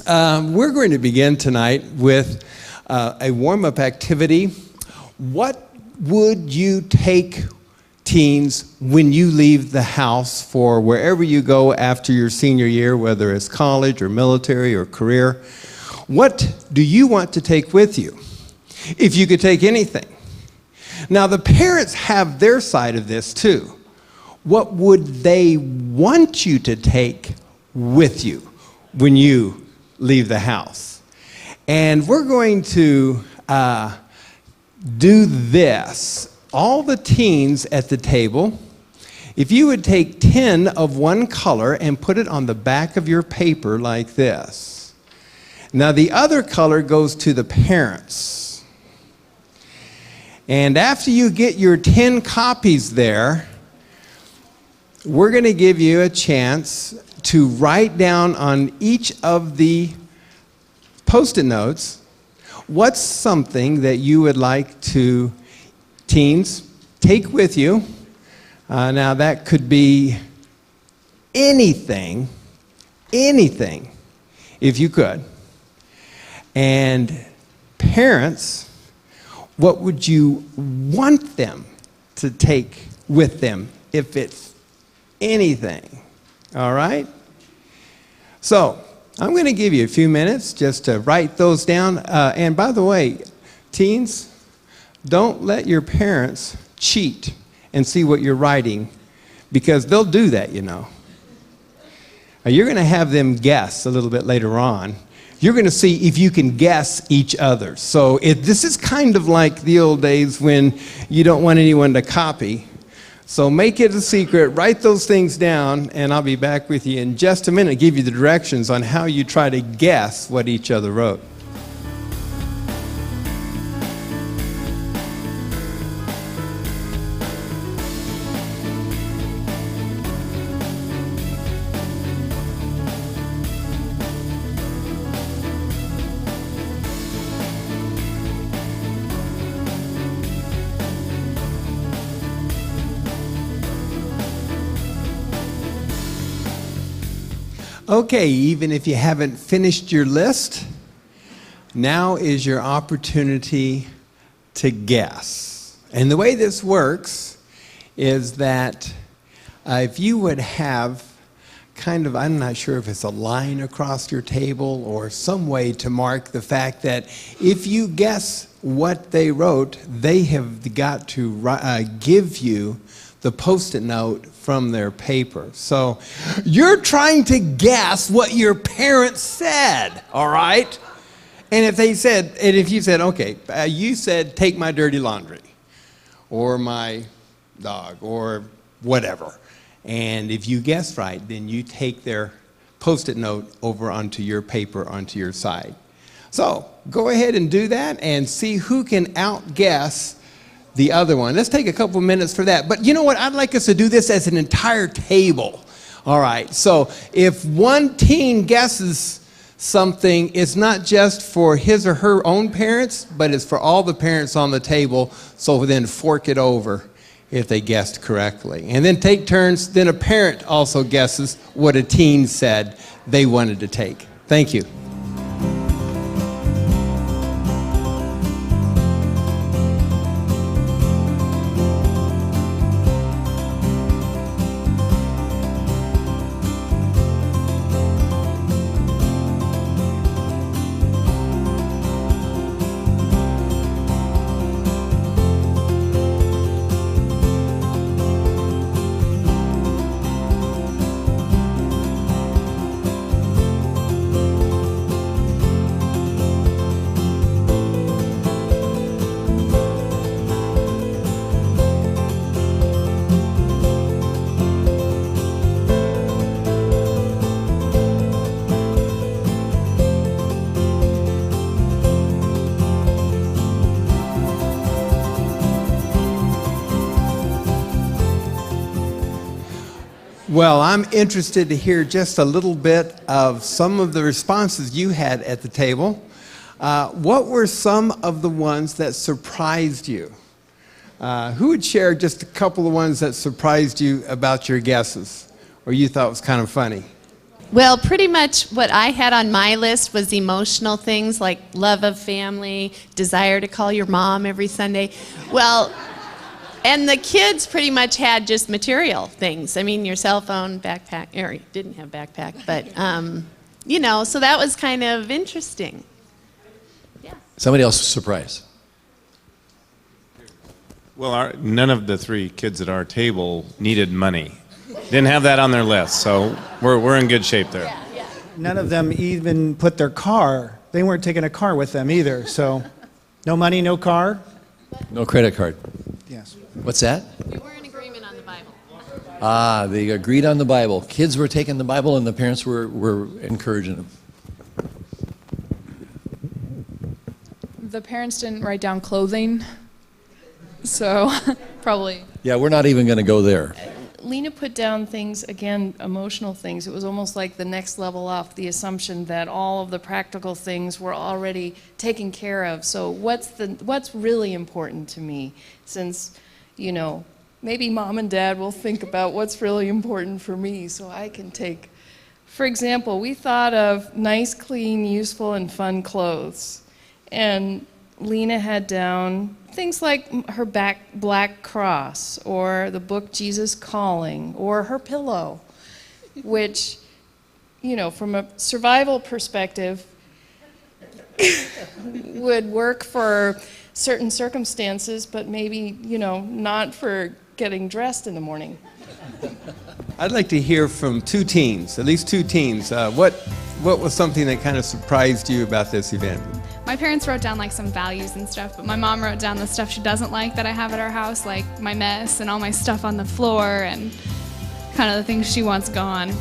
We're going to begin tonight with a warm-up activity. What would you take, teens, when you leave the house for wherever you go after your senior year, whether it's college or military or career? What do you want to take with you, if you could take anything? Now, the parents have their side of this too. What would they want you to take with you when you leave the house? And we're going to do this. All the teens at the table, if you would take 10 of one color and put it on the back of your paper like this. Now the other color goes to the parents. And after you get your 10 copies there, we're going to give you a chance to write down on each of the Post-it notes what's something that you would like to, teens, take with you. Now that could be anything, if you could. And parents, what would you want them to take with them if it's anything? All right? So, I'm going to give you a few minutes just to write those down. And by the way, teens, don't let your parents cheat and see what you're writing, because they'll do that, you know. You're going to have them guess a little bit later on. You're going to see if you can guess each other. So this is kind of like the old days when you don't want anyone to copy. So make it a secret, write those things down, and I'll be back with you in just a minute to give you the directions on how you try to guess what each other wrote. Okay, even if you haven't finished your list, now is your opportunity to guess. And the way this works is that if you would have kind of, I'm not sure if it's a line across your table or some way to mark the fact that if you guess what they wrote, they have got to give you the Post-it note from their paper. So you're trying to guess what your parents said, all right? And if you said, okay, you said take my dirty laundry or my dog or whatever. And if you guess right, then you take their Post-it note over onto your paper, onto your side. So go ahead and do that and see who can outguess the other one. Let's take a couple minutes for that. But you know what? I'd like us to do this as an entire table. All right. So if one teen guesses something, it's not just for his or her own parents, but it's for all the parents on the table. So then fork it over if they guessed correctly. And then take turns. Then a parent also guesses what a teen said they wanted to take. Thank you. Well, I'm interested to hear just a little bit of some of the responses you had at the table. What were some of the ones that surprised you? Who would share just a couple of ones that surprised you about your guesses, or you thought was kind of funny? Well, pretty much what I had on my list was emotional things like love of family, desire to call your mom every Sunday. Well, and the kids pretty much had just material things. I mean, your cell phone, backpack, or you didn't have backpack, but, you know, so that was kind of interesting. Yeah. Somebody else's surprise. Well, none of the 3 kids at our table needed money. Didn't have that on their list, so we're in good shape there. None of them even put their car. They weren't taking a car with them either. So, no money, no car. No credit card. Yes. What's that? We were in agreement on the Bible. Ah, they agreed on the Bible. Kids were taking the Bible and the parents were encouraging them. The parents didn't write down clothing, so probably. Yeah, we're not even going to go there. Lena put down things, again, emotional things. It was almost like the next level up, the assumption that all of the practical things were already taken care of. So what's really important to me? Since, you know, maybe mom and dad will think about what's really important for me so I can take. For example, we thought of nice, clean, useful, and fun clothes. And Lena had down things like her black cross, or the book Jesus Calling, or her pillow, which, you know, from a survival perspective, would work for certain circumstances, but maybe, you know, not for getting dressed in the morning. I'd like to hear from 2 teens, at least 2 teens. What was something that kind of surprised you about this event? My parents wrote down like some values and stuff, but my mom wrote down the stuff she doesn't like that I have at our house, like my mess and all my stuff on the floor and kind of the things she wants gone.